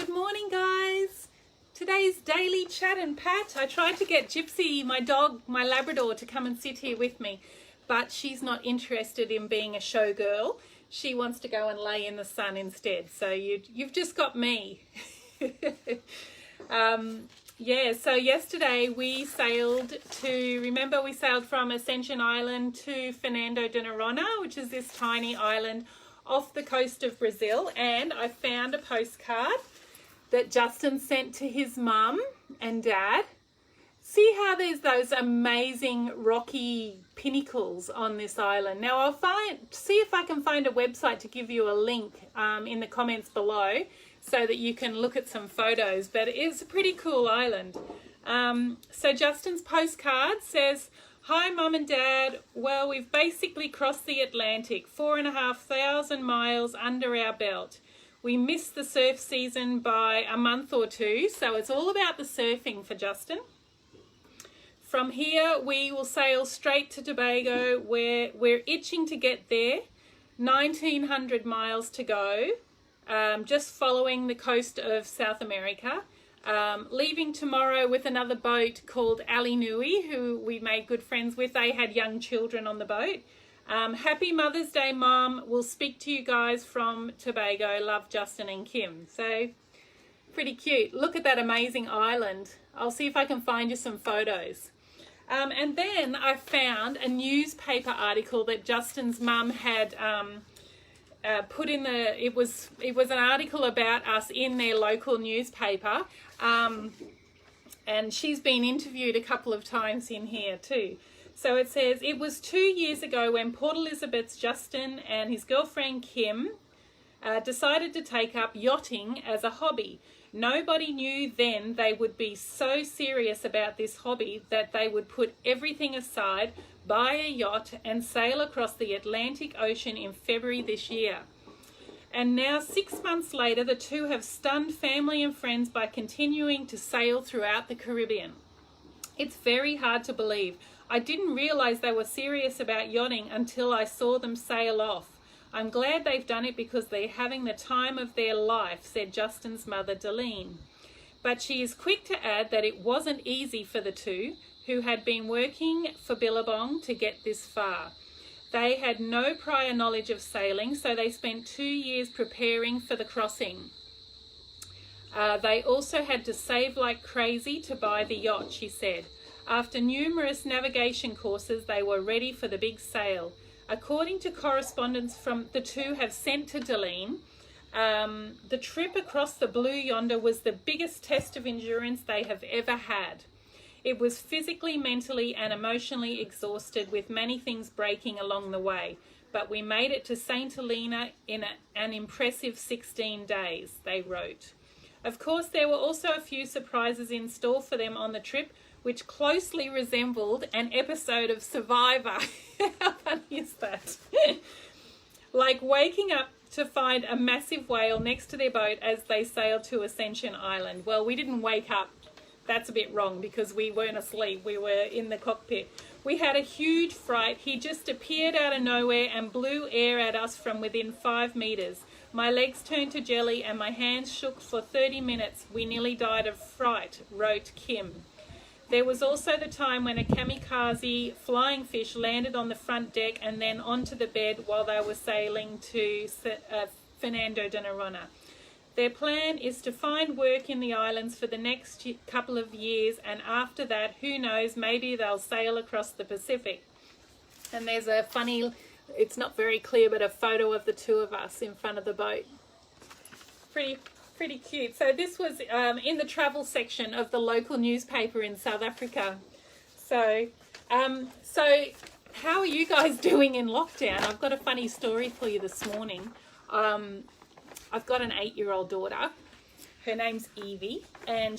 Good morning, guys. Today's daily chat and pat. I tried to get Gypsy, my dog, my Labrador, to come and sit here with me, but she's not interested in being a showgirl. She wants to go and lay in the sun instead. So you've just got me. So yesterday we sailed we sailed from Ascension Island to Fernando De Noronha, which is this tiny island off the coast of Brazil, and I found a postcard that Justin sent to his mum and dad. See how there's those amazing rocky pinnacles on this island. Now I'll see if I can find a website to give you a link in the comments below so that you can look at some photos, but it's a pretty cool island. So Justin's postcard says, "Hi Mum and Dad, well, we've basically crossed the Atlantic, 4,500 miles under our belt. We missed the surf season by a month or two, so it's all about the surfing for Justin. From here, we will sail straight to Tobago, where we're itching to get there. 1,900 miles to go, just following the coast of South America. Leaving tomorrow with another boat called Ali Nui, who we made good friends with. They had young children on the boat. Happy Mother's Day, Mom. We'll speak to you guys from Tobago. Love, Justin and Kim." So pretty cute. Look at that amazing island. I'll see if I can find you some photos. And then I found a newspaper article that Justin's mum had put in it was an article about us in their local newspaper, and she's been interviewed a couple of times in here too. So it says, "It was 2 years ago when Port Elizabeth's Justin and his girlfriend Kim decided to take up yachting as a hobby. Nobody knew then they would be so serious about this hobby that they would put everything aside, buy a yacht and sail across the Atlantic Ocean in February this year. And now 6 months later, the two have stunned family and friends by continuing to sail throughout the Caribbean. It's very hard to believe. I didn't realize they were serious about yachting until I saw them sail off. I'm glad they've done it because they're having the time of their life," said Justin's mother, Deline. But she is quick to add that it wasn't easy for the two, who had been working for Billabong to get this far. They had no prior knowledge of sailing, so they spent 2 years preparing for the crossing. They also had to save like crazy to buy the yacht, she said. After numerous navigation courses, they were ready for the big sail. According to correspondence from the two have sent to Deline, the trip across the Blue Yonder was the biggest test of endurance they have ever had. It was physically, mentally and emotionally exhausted, with many things breaking along the way. But we made it to St. Helena in an impressive 16 days, they wrote. Of course, there were also a few surprises in store for them on the trip, which closely resembled an episode of Survivor." How funny is that? "Like waking up to find a massive whale next to their boat as they sailed to Ascension Island." Well, we didn't wake up. That's a bit wrong because we weren't asleep. We were in the cockpit. "We had a huge fright. He just appeared out of nowhere and blew air at us from within 5 meters. My legs turned to jelly and my hands shook for 30 minutes. We nearly died of fright," wrote Kim. "There was also the time when a kamikaze flying fish landed on the front deck and then onto the bed while they were sailing to Fernando De Noronha. Their plan is to find work in the islands for the next couple of years, and after that, who knows, maybe they'll sail across the Pacific." And there's a funny, it's not very clear, but a photo of the two of us in front of the boat. Pretty cute. So this was in the travel section of the local newspaper in South Africa. So how are you guys doing in lockdown? I've got a funny story for you this morning. I've got an 8-year-old daughter. Her name's Evie, and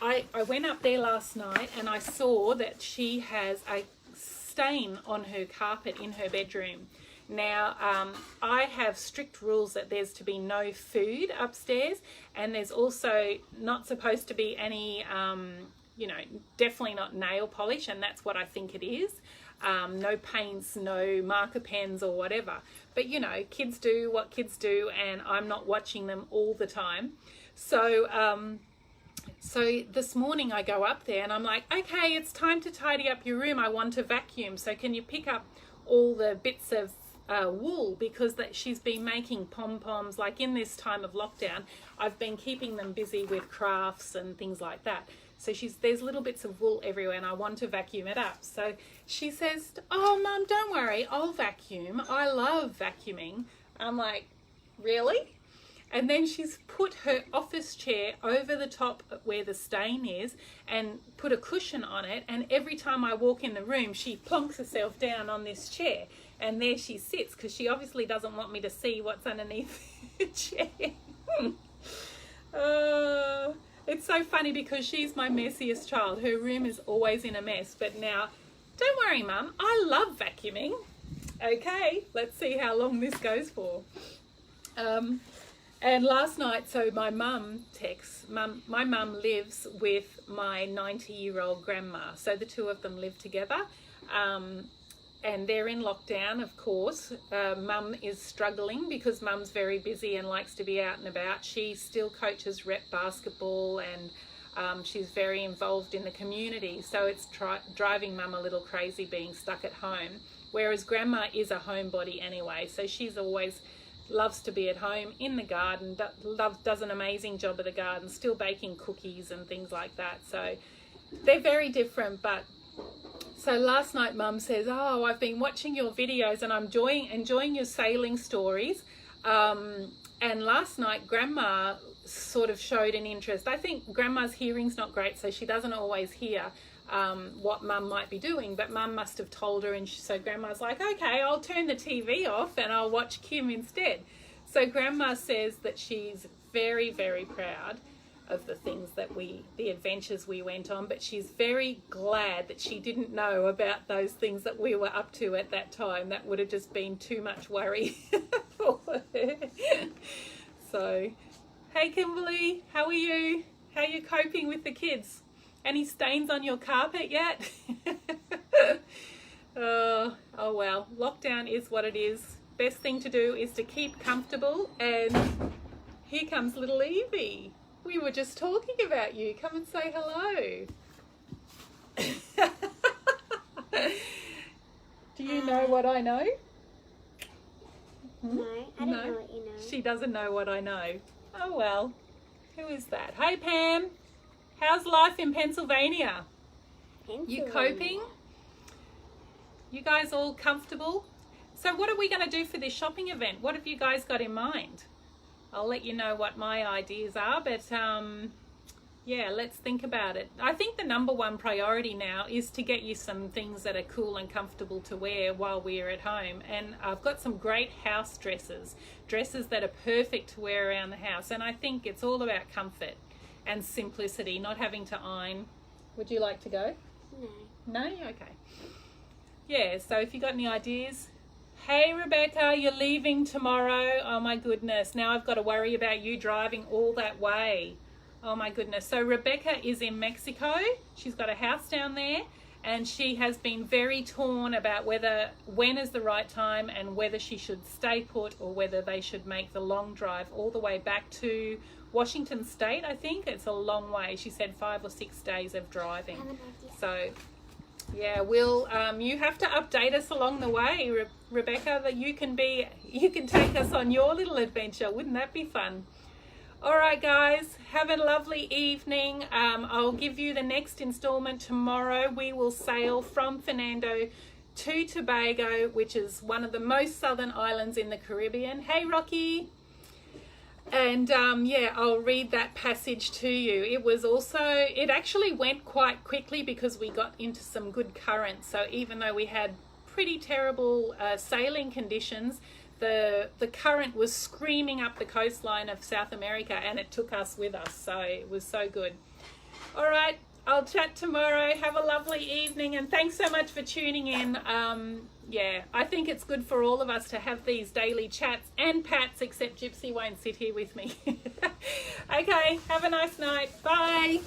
I went up there last night and I saw that she has a stain on her carpet in her bedroom. Now, I have strict rules that there's to be no food upstairs, and there's also not supposed to be any, definitely not nail polish, and that's what I think it is. No paints, no marker pens or whatever. But you know, kids do what kids do, and I'm not watching them all the time. So so this morning I go up there and I'm like, okay, it's time to tidy up your room. I want to vacuum. So can you pick up all the bits of wool, because she's been making pom-poms. Like in this time of lockdown, I've been keeping them busy with crafts and things like that. So there's little bits of wool everywhere and I want to vacuum it up. So she says, oh Mum, don't worry, I'll vacuum. I love vacuuming. I'm like, really? And then she's put her office chair over the top where the stain is and put a cushion on it. And every time I walk in the room, she plonks herself down on this chair. And there she sits, because she obviously doesn't want me to see what's underneath the chair. It's so funny because she's my messiest child. Her room is always in a mess. But now, don't worry, Mum, I love vacuuming. Okay, let's see how long this goes for. And last night, so my mum texts, my mum lives with my 90-year-old grandma. So the two of them live together. And they're in lockdown, of course. Mum is struggling because Mum's very busy and likes to be out and about. She still coaches rep basketball, and she's very involved in the community. So it's driving Mum a little crazy being stuck at home. Whereas Grandma is a homebody anyway. So she's always loves to be at home in the garden, does an amazing job of the garden, still baking cookies and things like that. So they're very different. But so last night Mum says, oh, I've been watching your videos and I'm enjoying your sailing stories. And last night Grandma sort of showed an interest. I think Grandma's hearing's not great, so she doesn't always hear what Mum might be doing, but Mum must have told her, and so Grandma's like, okay, I'll turn the TV off and I'll watch Kim instead. So Grandma says that she's very, very proud of the things that the adventures we went on, but she's very glad that she didn't know about those things that we were up to at that time. That would have just been too much worry for her. So, hey Kimberly, how are you? How are you coping with the kids? Any stains on your carpet yet? Oh well, lockdown is what it is. Best thing to do is to keep comfortable. And here comes little Evie. We were just talking about you. Come and say hello. Do you know what I know? No, I don't know what you know. She doesn't know what I know. Oh well. Who is that? Hey Pam. How's life in Pennsylvania? You coping? You guys all comfortable? So what are we going to do for this shopping event? What have you guys got in mind? I'll let you know what my ideas are, but yeah, let's think about it. I think the number one priority now is to get you some things that are cool and comfortable to wear while we're at home. And I've got some great house dresses that are perfect to wear around the house. And I think it's all about comfort and simplicity, not having to iron. Would you like to go? No. No? Okay. Yeah, so if you got any ideas. Hey Rebecca, you're leaving tomorrow. Oh my goodness. Now I've got to worry about you driving all that way. Oh my goodness. So Rebecca is in Mexico. She's got a house down there, and she has been very torn about when is the right time and whether she should stay put or whether they should make the long drive all the way back to Washington State. I think it's a long way. She said 5 or 6 days of driving. So yeah, you have to update us along the way, Rebecca, that you can take us on your little adventure. Wouldn't that be fun? All right, guys, have a lovely evening. I'll give you the next installment tomorrow. We will sail from Fernando to Tobago, which is one of the most southern islands in the Caribbean. Hey, Rocky. And yeah, I'll read that passage to you. It actually went quite quickly because we got into some good currents. So even though we had pretty terrible sailing conditions, the current was screaming up the coastline of South America, and it took us with us. So it was so good. All right, I'll chat tomorrow. Have a lovely evening, and thanks so much for tuning in. Yeah, I think it's good for all of us to have these daily chats and pats, except Gypsy won't sit here with me. Okay, have a nice night. Bye.